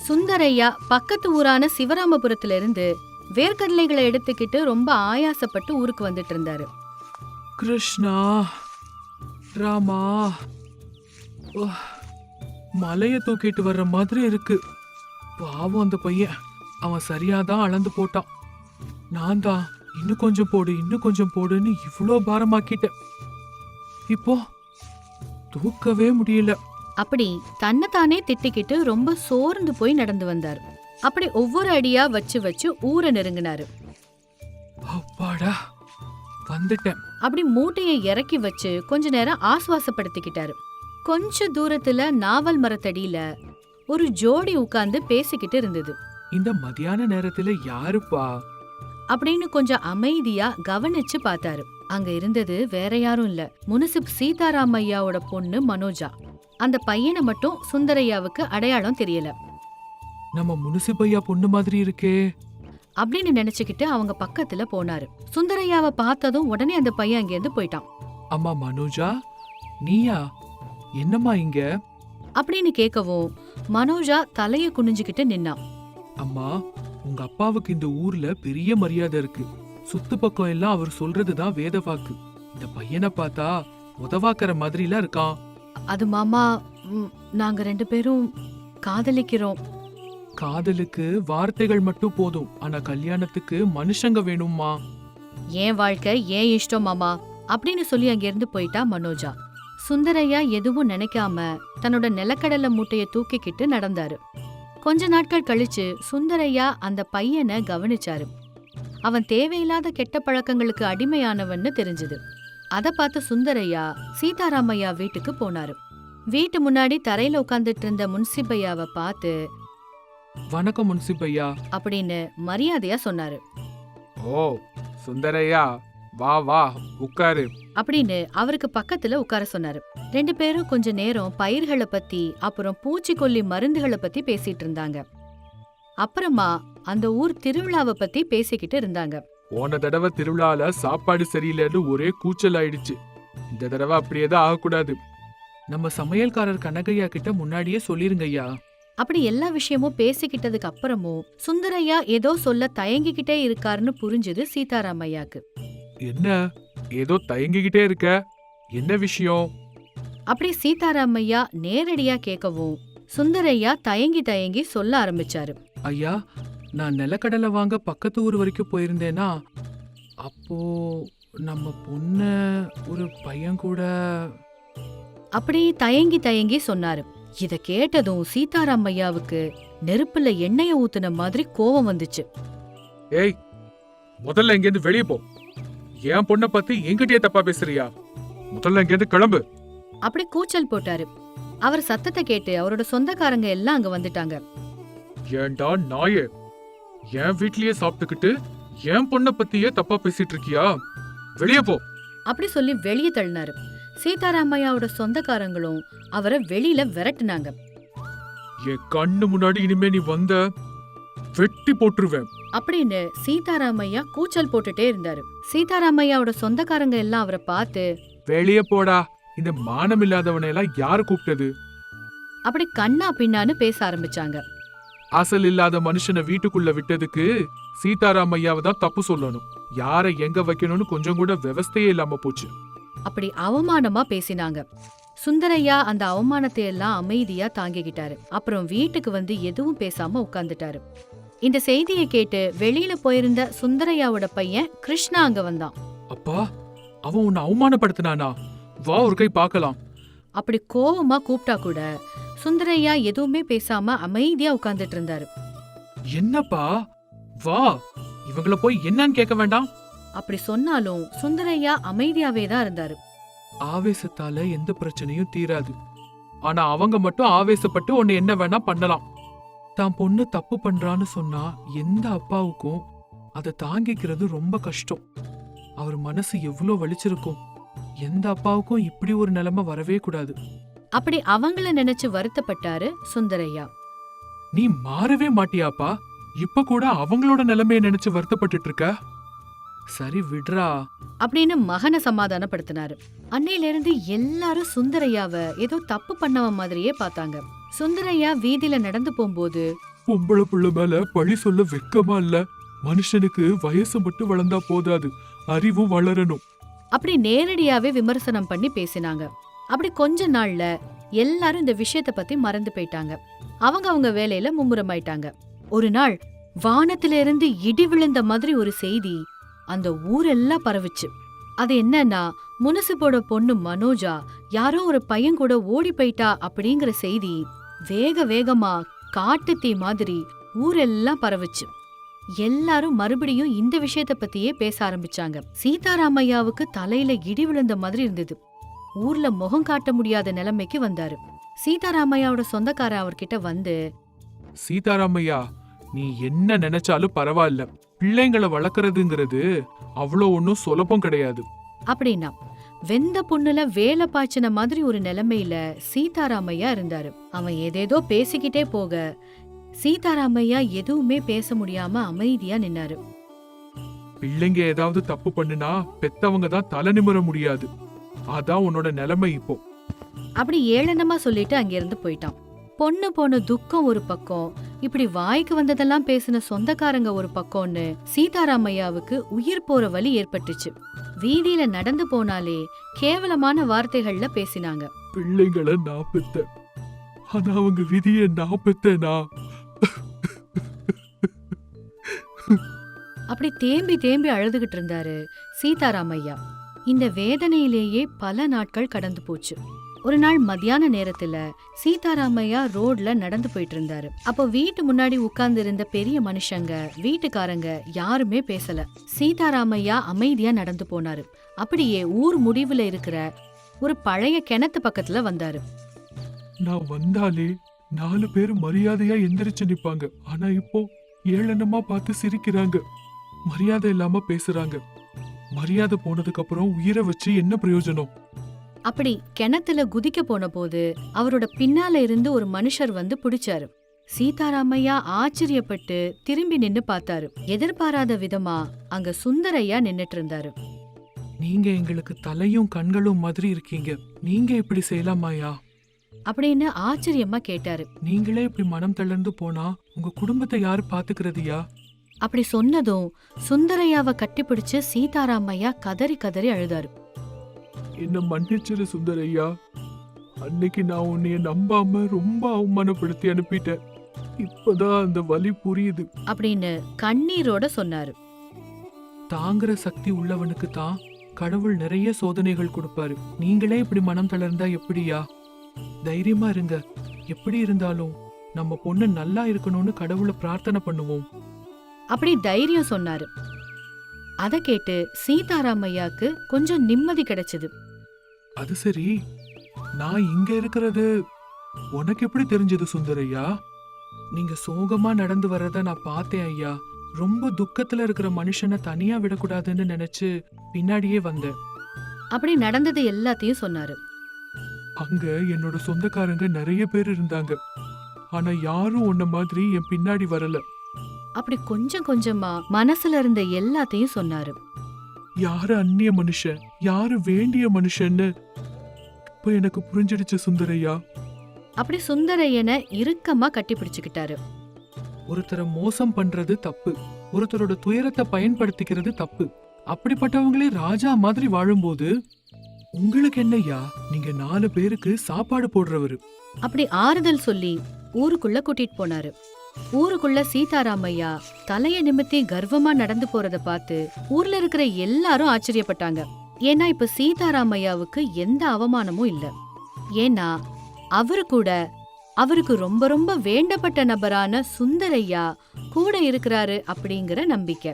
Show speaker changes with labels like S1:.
S1: சுந்தரையா பக்கத்து ஊரான சிவராமபுரத்துல இருந்து வேர்க்கடலைகளை எடுத்துக்கிட்டு ரொம்ப ஆயாசப்பட்டு ஊருக்கு வந்துட்டு இருந்தாரு.
S2: கிருஷ்ணா, ராமா, மலைய தூக்கிட்டு வர்ற மாதிரி இருக்கு. பாவம் அந்த பையன், அவன் சரியாதான் அளந்து போட்டான். நான் தான் இன்னும் கொஞ்சம் போடு இன்னும் கொஞ்சம் போடுன்னு இவ்ளோ பாரமாக்கிட்டேன். இப்போ தூக்கவே முடியல.
S1: அப்படி தன்னைத்தானே திட்டிக்கிட்டு ரொம்ப சோர்ந்து போய் நடந்து வந்தாரு. அப்படி ஒவ்வொரு அடியா வச்சு வச்சு ஊரை நெருங்கினாரு.
S2: அப்பாடா, வந்துட்டேன்.
S1: அப்படி மூட்டையை இறக்கி வச்சு கொஞ்ச நேரம் ஆசுவாசப்படுத்திக்கிட்டாரு. கொஞ்ச தூரத்துல நாவல் மரத்தடியில ஒரு ஜோடி உட்கார்ந்து பேசிக்கிட்டு இருந்தது.
S2: இந்த மதியான நேரத்துல யாருப்பா
S1: அப்படின்னு கொஞ்சம் அமைதியா கவனிச்சு பார்த்தாரு. அங்க இருந்தது வேற யாரும் இல்ல, முனிசிப் சீதாராமையாவோட பொண்ணு மனோஜா. அந்த பையனை மட்டும் சுந்தரையாவுக்கு அடையாளம் தெரியல.
S2: நம்ம முனிசிபையா பொண்ணு மாதிரி இருக்கே
S1: அப்படின்னு நினைச்சுக்கிட்டு அவங்க பக்கத்துல போனாரு. சுந்தரையாவை பார்த்ததும் உடனே அந்த பையன் அங்கிருந்து போயிட்டான்.
S2: அம்மா மனோஜா, நீயா? என்னம்மா இங்க?
S1: அப்படின்னு கேட்கவும் மனோஜா தலைய குனிஞ்சுக்கிட்டு நின்னான்.
S2: அம்மா, உங்க அப்பாவுக்கு இந்த ஊர்ல பெரிய மரியாதை இருக்கு. சுத்து பக்கம் எல்லாம் அவர் சொல்றதுதான் வேத வாக்கு. இந்த பையனை பார்த்தா உதவாக்குற மாதிரிலாம் இருக்கான்.
S1: அது மாமா, நாங்க 2 பேரும் காதலிக்கிறோம்.
S2: காதலுக்கு வார்த்தைகள் மட்டும் போதும், ஆனா கல்யாணத்துக்கு மனுஷங்க வேணும்மா.
S1: ஏன் வாழ்க்கை ஏன் இஷ்டம் மாமா அப்படின்னு சொல்லி அங்கிருந்து போயிட்டா மனோஜா. சுந்தரையா எதுவும் நினைக்காம தன்னோட நிலக்கடலை மூட்டைய தூக்கிக்கிட்டு நடந்தாரு. கொஞ்ச நாட்கள் கழிச்சு சுந்தரையா அந்த பையனை கவனிச்சாரு. அவன் தேவையில்லாத கெட்ட பழக்கங்களுக்கு அடிமையானவன்னு தெரிஞ்சது. அத பார்த்து சுந்தரையா சீதாராமையா வீட்டுக்கு போனாரு. வீட்டு முன்னாடி தரையில உட்கார்ந்துட்டு இருந்த முன்சிபையாவை பார்த்து,
S2: வணக்கம் முன்சிபையா
S1: அப்படின்னு மரியாதையா சொன்னாரு.
S2: ஓ சுந்தரையா, வா வா உட்காரு
S1: அப்படின்னு அவருக்கு பக்கத்துல உட்கார சொன்னாரு. 2 பேரும் கொஞ்ச நேரம் பயிர்களை பத்தி அப்புறம் பூச்சிக்கொல்லி மருந்துகளை பத்தி பேசிட்டு இருந்தாங்க. அப்புறமா அந்த ஊர் திருவிழாவை பத்தி பேசிக்கிட்டு இருந்தாங்க.
S2: போன தடவை திருவிழால சாப்பாடு சரியில்லைன்னு ஒரே கூச்சல் ஆயிடுச்சு. இந்த தடவை அப்படியேதான் ஆகக்கூடாது. நம்ம சமையல்காரர் கனகையா கிட்ட முன்னாடியே சொல்லிருங்க ஐயா.
S1: அப்படி எல்லா விஷயமும் பேசிக்கிட்டதுக்கு அப்புறமும் சுந்தரையா ஏதோ சொல்ல தயங்கிக்கிட்டே இருக்காருன்னு புரிஞ்சுது சீதாராமையாக்கு.
S2: என்ன ஏதோ தயங்கிக்கிட்டே இருக்க, என்ன விஷயம்?
S1: அப்படி சீதாராமையா நேரடியா கேட்கவும் சுந்தரையா தயங்கி தயங்கி சொல்ல ஆரம்பிச்சாரு.
S2: ஐயா, நான் நிலக்கடலை வாங்க பக்கத்து ஊர் வரைக்கும் போயிருந்தேனா, அப்போ நம்ம பொண்ண ஒரு பையன் கூட.
S1: அப்படி தயங்கி தயங்கி சொன்னாரு. இத கேட்டதும் சீதாராமையாவுக்கு நெருப்புல எண்ணெய ஊத்துன மாதிரி கோபம் வந்துச்சு.
S2: ஏய், முதல்ல இங்கேருந்து வெளியே போ. என் பொண்ணை பத்தி என்கிட்டயே தப்பா பேசுறியா? முதல்ல இங்கேருந்து கிளம்பு.
S1: அப்படி கூச்சல் போட்டாரு. அவர் சத்தத்தை கேட்டு அவரோட சொந்தக்காரங்க எல்லாம் அங்க வந்துட்டாங்க.
S2: ஏண்டா நாயே, என் வீட்லயே சாப்பிட்டுக்கிட்டு என் பொண்ணை பத்தியே தப்பா பேசிட்டு இருக்கியா? வெளியே போ.
S1: அப்படி சொல்லி வெளியே தள்ளினாரு. சீதாராமையாவோட சொந்தக்காரங்களும் அவரை வெளியில விரட்டுனாங்க.
S2: என் கண்ணு முன்னாடி இனிமே நீ வந்த வெட்டி போட்டுருவேன்
S1: அப்படின்னு சீதாராமையா கூச்சல் போட்டுட்டே இருந்தாரு. சீதாராமையாவோட சொந்தக்காரங்க எல்லாம் அவரை பார்த்து,
S2: வெளியே போடா, இந்த மானம் இல்லாதவனை எல்லாம் யாரு கூப்பிட்டது?
S1: அப்படி கண்ணா பின்னான்னு பேச ஆரம்பிச்சாங்க.
S2: அசல் இல்லாத மனுஷனை வீட்டுக்குள்ள விட்டதுக்கு சீதாராமையாவை தான் தப்பு சொல்லணும். யாரை எங்க வைக்கணும்னு கொஞ்சம் கூட விவஸ்தையே இல்லாம போச்சு.
S1: அப்படி அவமானமா பேசினாங்க. சுந்தரையா அந்த அவமானத்தை எல்லாம் அமைதியா தாங்கிக்கிட்டாரு. அப்புறம் வீட்டுக்கு வந்து எதுவும் பேசாம உட்கார்ந்துட்டாரு. இந்த செய்தியை கேட்டு வெளியில போயிருந்த சுந்தரையாவோட பையன் கிருஷ்ணா அங்க வந்தான்.
S2: அப்பா, அவன் உன்னை அவமானப்படுத்தினானா? வா ஒரு கை பார்க்கலாம்.
S1: அப்படி கோவமா கூப்பிட்டா கூட சுந்தரையா எதுவுமே பேசாம அமைதியா உட்கார்ந்துட்டு இருந்தாரு.
S2: என்னப்பா, வா, இவங்கள போய் என்னன்னு கேட்க வேண்டாம்.
S1: அப்படி சொன்னாலும் சுந்தரையா அமைதியாவே தான் இருந்தாரு.
S2: ஆவேசத்தால எந்த பிரச்சனையும் தீராது. ஆனா அவங்க மட்டும் ஆவேசப்பட்டு உன்னை என்ன வேணா பண்ணலாம். தான் பொண்ணு தப்பு பண்றான்னு சொன்னா எந்த அப்பாவுக்கும் அதை தாங்கிக்கிறது ரொம்ப கஷ்டம். அவர் மனசு எவ்வளவு வலிச்சிருக்கும். எந்த அப்பாவுக்கும் இப்படி ஒரு நிலைமை வரவே கூடாது.
S1: அப்படி அவங்கள நினைச்சு வருத்தப்பட்டாரு சுந்தரையா.
S2: நீ மாறவே மாட்டியாப்பா? இப்ப கூட அவங்களோட நிலைமைய நினைச்சு வருத்தப்பட்டு இருக்க. சரி விடுறா
S1: அப்படின்னு மகனை சமாதானப்படுத்தினாரு. அன்னையில இருந்து எல்லாரும் சுந்தரையாவ ஏதோ தப்பு பண்ணவ மாதிரியே பார்த்தாங்க. சுந்தரையா வீதியில நடந்து போகும்போது
S2: பொம்பளை புள்ள மேல பழி சொல்ல வெக்கமா இல்ல? மனுஷனுக்கு வயசு மட்டும் வளர்ந்தா போதாது, அறிவும் வளரணும்.
S1: அப்படி நேரடியாவே விமர்சனம் பண்ணி பேசினாங்க. அப்படி கொஞ்ச நாள்ல எல்லாரும் இந்த விஷயத்த பத்தி மறந்து போயிட்டாங்க. அவங்க வேலையில மும்முரமாயிட்டாங்க. ஒரு நாள் வானத்திலிருந்து இடி விழுந்த மாதிரி ஒரு செய்தி அந்த ஊரெல்லாம் பரவுச்சு. அது என்னன்னா, முனிசிப்போட பொண்ணு மனோஜா யாரோ ஒரு பையன் கூட ஓடி போயிட்டா அப்படிங்கிற செய்தி வேக வேகமா காட்டு தீ மாதிரி ஊரெல்லாம் பரவுச்சு. எல்லாரும் மறுபடியும் இந்த விஷயத்த பத்தியே பேச ஆரம்பிச்சாங்க. சீதாராமையாவுக்கு தலையில இடி விழுந்த மாதிரி இருந்தது. ஊர்ல முகம் காட்ட முடியாத நிலைமைக்கு வந்தாரு. சீதாராமையாவோட சொந்தக்காரன் அவர்கிட்ட வந்து,
S2: சீதாராமையா, நீ என்ன நினைச்சாலும் பரவாயில்ல, பிள்ளைங்களை வளர்க்கறதுங்கிறது அவ்வளோ ஒன்னும் சுலபம் கிடையாது
S1: அப்படின்னா வெந்த புண்ணுல வேலை பாய்ச்சின மாதிரி ஒரு நிலைமையில சீதாராமையா இருந்தாரு. அவன் ஏதேதோ பேசிக்கிட்டே போக சீதாராமையா எதுவுமே பேச முடியாம அமைதியா நின்னாரு.
S2: பிள்ளைங்க ஏதாவது தப்பு பண்ணுனா பெத்தவங்க தான் தலை நிமிர முடியாது, அதான் உன்னோட நிலைமை இப்போ.
S1: அப்படி ஏளனமா சொல்லிட்டு அங்கிருந்து போயிட்டான். பொண்ணு போன துக்கம் ஒரு பக்கம், இப்படி வாய்க்கு வந்ததெல்லாம் பேசின சொந்தக்காரங்க ஒரு பக்கம்னு சீதாராமையாவுக்கு உயிர் போற வலி ஏற்பட்டுச்சு. வீதியில நடந்து போனாலே கேவலமான வார்த்தைகள்ல பேசினாங்க.
S2: பிள்ளைங்களை நான் பெத்த, ஆனா அவங்க விதிய நான் பெத்தனா.
S1: அப்படி தேம்பி தேம்பி அழுதுகிட்டு இருந்தாரு சீதாராமையா. இந்த வேதனையிலேயே பல நாட்கள் கடந்து போச்சு. ஒரு நாள் மத்தியான நேரத்துல சீதாராமையா ரோட்ல நடந்து போயிட்டு இருந்தாரு. அப்போ வீட்டு முன்னாடி உட்கார்ந்து இருந்த பெரிய மனுஷங்க, வீட்டுக்காரங்க யாருமே பேசல. சீதாராமையா அமைதியா நடந்து போனாரு. அப்படியே ஊர் முடிவுல இருக்கிற ஒரு பழைய கிணத்து பக்கத்துல வந்தாரு.
S2: நான் வந்தாலே 4 பேர் மரியாதையா எந்திரிச்சு நிப்பாங்க, ஆனா இப்போ ஏளனமா பார்த்து சிரிக்கிறாங்க, மரியாதை இல்லாம பேசுறாங்க. மரியாதை போனதுக்கு அப்புறம் உயிரை வச்சு என்ன பிரயோஜனம்?
S1: அப்படி கிணத்துல குதிக்க போன போது அவரோட பின்னால இருந்து ஒரு மனுஷர் வந்து பிடிச்சாரு. சீதாராமையா ஆச்சரியப்பட்டு திரும்பி நின்னு பார்த்தாரு. எதிர்பாராத விதமா அங்க சுந்தரையா நின்னுட்டு இருந்தாரு.
S2: நீங்க எங்களுக்கு தலையும் கண்களும் மாதிரி இருக்கீங்க, நீங்க இப்படி செய்யலாமாயா
S1: அப்படின்னு ஆச்சரியமா கேட்டாரு.
S2: நீங்களே இப்படி மனம் தளர்ந்து போனா உங்க குடும்பத்தை யாரு பாத்துக்கிறதுயா?
S1: அப்படி சொன்னதும் சுந்தரையாவை கட்டிப்பிடிச்சு சீதாராமையா கதறி கதறி அழுதாரு.
S2: என்ன மன்னிச்சிரு சுந்தரையா, அன்னைக்கு நான் உன்னைய நம்பாம ரொம்ப அவமானப்படுத்தி அனுப்பிட்டேன், இப்பதான் அந்த வலி புரியுது
S1: அப்படின்னு கண்ணீரோட சொன்னாரு.
S2: தாங்குற சக்தி உள்ளவனுக்கு தான் கடவுள் நிறைய சோதனைகள் கொடுப்பாரு. நீங்களே இப்படி மனம் தளர்ந்தா எப்படியா? தைரியமா இருங்க, எப்படி இருந்தாலும் நம்ம பொண்ணு நல்லா இருக்கணும்னு கடவுளை பிரார்த்தனை பண்ணுவோம்.
S1: அப்படி தைரியம் சொன்னாரு. அத கேட்டு சீதாராமையாக்கு கொஞ்சம் நிம்மதி கிடைச்சது.
S2: அது சரி, நான் இங்க இருக்கிறது உனக்கு எப்படி தெரிஞ்சது சுந்தரையா? நீங்க சோகமா நடந்து வர்றத நான் பார்த்தேன் ஐயா. ரொம்ப துக்கத்துல இருக்கிற மனுஷனை தனியா விடக்கூடாதுன்னு நினைச்சு பின்னாடியே வந்தேன்.
S1: அப்படி நடந்தது எல்லாத்தையும் சொன்னாரு.
S2: அங்க என்னோட சொந்தக்காரங்க நிறைய பேர் இருந்தாங்க, ஆனா யாரும் உன்ன மாதிரி என் பின்னாடி வரல.
S1: அப்படி கொஞ்சம் கொஞ்சமா மனசுல இருந்த எல்லாத்தையும் சொன்னாரு.
S2: யாரு அந்நிய மனுஷன், யாரு வேண்டிய மனுஷன்னு இப்ப எனக்கு புரிஞ்சிடுச்சு சுந்தரையா.
S1: அப்படி சுந்தரையனை இறுக்கமா கட்டி பிடிச்சுக்கிட்டாரு.
S2: ஒருத்தரை மோசம் பண்றது தப்பு, ஒருத்தரோட துயரத்தை பயன்படுத்திக்கிறது தப்பு. அப்படிப்பட்டவங்களே ராஜா மாதிரி வாழும்போது உங்களுக்கு என்னய்யா? நீங்க 4 பேருக்கு சாப்பாடு போடுறவரு.
S1: அப்படி ஆறுதல் சொல்லி ஊருக்குள்ள கூட்டிட்டு போனாரு. ஊருக்குள்ள சீதாராமையா தலைய நிமித்தி கர்வமா நடந்து போறத பார்த்து ஊர்ல இருக்கிற எல்லாரும் ஆச்சரியப்பட்டாங்க. ஏன்னா இப்ப சீதாராமையாவுக்கு எந்த அவமானமும் இல்ல. ஏன்னா அவருக்கு ரொம்ப ரொம்ப வேண்டப்பட்ட நபரான சுந்தரையா கூட இருக்கிறாரு அப்படிங்கிற நம்பிக்கை.